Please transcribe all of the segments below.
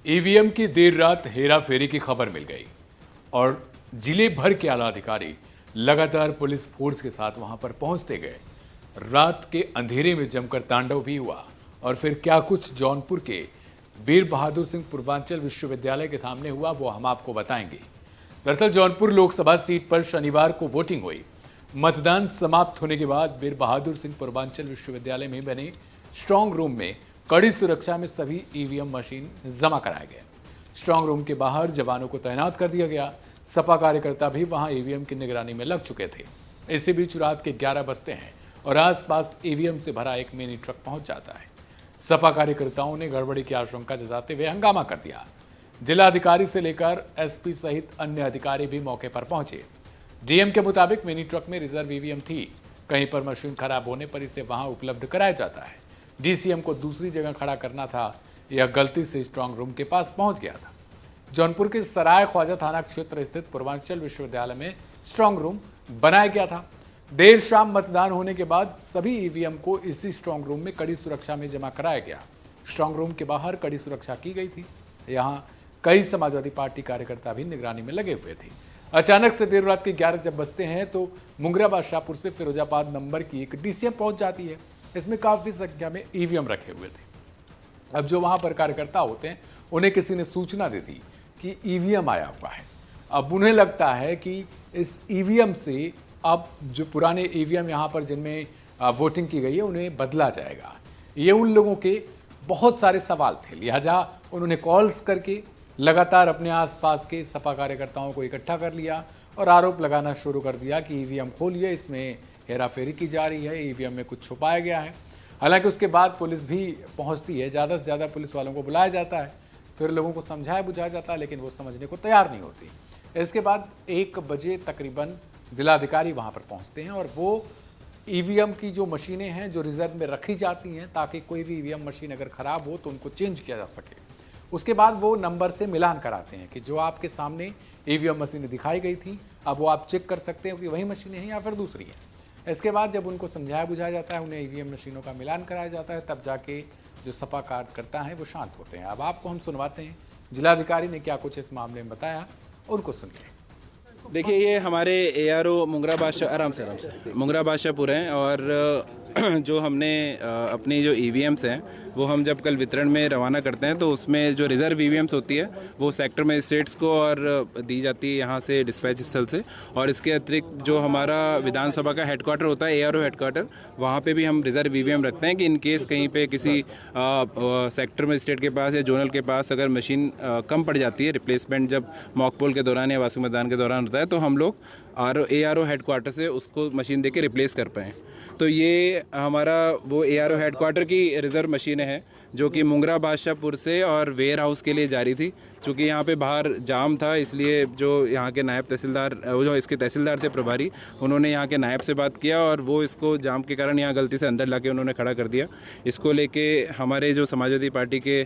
EVM की देर रात हेराफेरी की खबर मिल गई और जिले भर के आला अधिकारी लगातार पुलिस फोर्स के साथ वहां पर पहुंचते गए। रात के अंधेरे में जमकर तांडव भी हुआ और फिर क्या कुछ जौनपुर के वीर बहादुर सिंह पूर्वांचल विश्वविद्यालय के सामने हुआ वो हम आपको बताएंगे। दरअसल जौनपुर लोकसभा सीट पर शनिवार को वोटिंग हुई। मतदान समाप्त होने के बाद वीर बहादुर सिंह पूर्वांचल विश्वविद्यालय में बने स्ट्रांग रूम में कड़ी सुरक्षा में सभी ईवीएम मशीन जमा कराए गए। स्ट्रांग रूम के बाहर जवानों को तैनात कर दिया गया। सपा कार्यकर्ता भी वहां ईवीएम की निगरानी में लग चुके थे। इसी बीच रात के 11 बजते हैं और आसपास ईवीएम से भरा एक मिनी ट्रक पहुंच जाता है। सपा कार्यकर्ताओं ने गड़बड़ी की आशंका जताते हुए हंगामा कर दिया। जिलाधिकारी से लेकर एसपी सहित अन्य अधिकारी भी मौके पर पहुंचे। डीएम के मुताबिक मिनी ट्रक में रिजर्व ईवीएम थी। कहीं पर मशीन खराब होने पर इसे वहां उपलब्ध कराया जाता है। डीसीएम को दूसरी जगह खड़ा करना था, यह गलती से स्ट्रांग रूम के पास पहुंच गया था। जौनपुर के सराय ख्वाजा थाना क्षेत्र स्थित पूर्वांचल विश्वविद्यालय में स्ट्रांग रूम बनाया गया था। देर शाम मतदान होने के बाद सभी ईवीएम को इसी स्ट्रांग रूम में कड़ी सुरक्षा में जमा कराया गया। स्ट्रांग रूम के बाहर कड़ी सुरक्षा की गई थी। यहाँ कई समाजवादी पार्टी कार्यकर्ता भी निगरानी में लगे हुए थे। अचानक से देर रात के 11 जब बजते हैं तो मुंगरा बादशाहपुर से फिरोजाबाद नंबर की एक डीसीएम पहुंच जाती है। इसमें काफी संख्या में ईवीएम रखे हुए थे। अब जो वहां पर कार्यकर्ता होते हैं उन्हें किसी ने सूचना दे दी कि ईवीएम आया हुआ है। अब उन्हें लगता है कि इस ईवीएम से अब जो पुराने ईवीएम यहाँ पर जिनमें वोटिंग की गई है उन्हें बदला जाएगा। ये उन लोगों के बहुत सारे सवाल थे, लिहाजा उन्होंने कॉल्स करके लगातार अपने आसपास के सपा कार्यकर्ताओं को इकट्ठा कर लिया और आरोप लगाना शुरू कर दिया कि ईवीएम खोलिए, इसमें हेराफेरी की जा रही है, ईवीएम में कुछ छुपाया गया है। हालांकि उसके बाद पुलिस भी पहुंचती है, ज़्यादा से ज़्यादा पुलिस वालों को बुलाया जाता है, फिर लोगों को समझाया बुझाया जाता है, लेकिन वो समझने को तैयार नहीं होती। इसके बाद 1 बजे तकरीबन जिलाधिकारी वहां पर पहुंचते हैं और वो ईवीएम की जो मशीनें हैं जो रिजर्व में रखी जाती हैं ताकि कोई भी ईवीएम मशीन अगर ख़राब हो तो उनको चेंज किया जा सके, उसके बाद वो नंबर से मिलान कराते हैं कि जो आपके सामने ईवीएम मशीनें दिखाई गई थी अब वो आप चेक कर सकते हैं कि वही मशीनें हैं या फिर दूसरी हैं। इसके बाद जब उनको समझाया बुझाया जाता है, उन्हें ईवीएम मशीनों का मिलान कराया जाता है, तब जाके जो सपा कार्यकर्ता हैं वो शांत होते हैं। अब आपको हम सुनवाते हैं जिलाधिकारी ने क्या कुछ इस मामले में बताया, उनको सुनिए। देखिए, ये हमारे एआरओ मुंगरा बादशाह आराम से मुंगरा बादशाहपुर हैं और जो हमने अपनी जो ईवीएम्स हैं वो हम जब कल वितरण में रवाना करते हैं तो उसमें जो रिज़र्व ईवीएम्स होती है वो सेक्टर मजिस्ट्रेट्स को और दी जाती है यहाँ से डिस्पैच स्थल से। और इसके अतिरिक्त जो हमारा विधानसभा का हेडक्वार्टर होता है एआरओ हेडक्वार्टर, वहाँ पे भी हम रिज़र्व ईवीएम रखते हैं कि इन केस कहीं पे किसी सेक्टर मजिस्ट्रेट के पास या जोनल के पास अगर मशीन कम पड़ जाती है, रिप्लेसमेंट जब मॉक पोल के दौरान या वार्षिक मतदान के दौरान होता है तो हम लोग एआरओ हेडक्वार्टर से उसको मशीन दे के रिप्लेस कर पाएँ। तो ये हमारा वो एआरओ हेडक्वार्टर की रिज़र्व मशीनें हैं जो कि मुंगरा बादशाहपुर से और वेयर हाउस के लिए जारी थी। चूँकि यहाँ पे बाहर जाम था इसलिए जो यहाँ के नायब तहसीलदार, जो इसके तहसीलदार थे प्रभारी, उन्होंने यहाँ के नायब से बात किया और वो इसको जाम के कारण यहाँ गलती से अंदर लाके उन्होंने खड़ा कर दिया। इसको लेके हमारे जो समाजवादी पार्टी के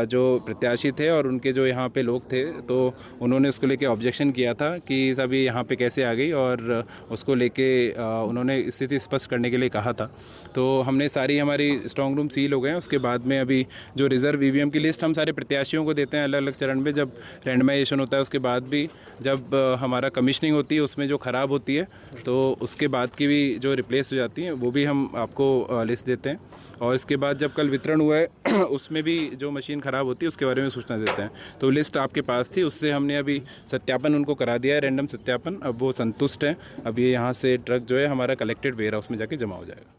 जो प्रत्याशी थे और उनके जो यहाँ पे लोग थे तो उन्होंने उसको लेके ऑब्जेक्शन किया था कि सभी यहाँ पे कैसे आ गई और उसको लेके उन्होंने स्थिति स्पष्ट करने के लिए कहा था। तो हमने सारी हमारी स्ट्रांग रूम सील हो गए हैं। उसके बाद में अभी जो रिज़र्व ईवीएम की लिस्ट हम सारे प्रत्याशियों को देते हैं अलग अलग चरण में, जब रैंडमाइजेशन होता है उसके बाद भी, जब हमारा कमिश्निंग होती है उसमें जो ख़राब होती है तो उसके बाद की भी जो रिप्लेस हो जाती हैं वो भी हम आपको लिस्ट देते हैं। और इसके बाद जब कल वितरण हुआ है उसमें भी जो मशीन ख़राब होती है उसके बारे में सूचना देते हैं। तो लिस्ट आपके पास थी, उससे हमने अभी सत्यापन उनको करा दिया है, रैंडम सत्यापन। अब वो संतुष्ट हैं। अब ये यहाँ से ट्रक जो है हमारा कलेक्टेड वेयर हाउस में जाके जमा हो जाएगा।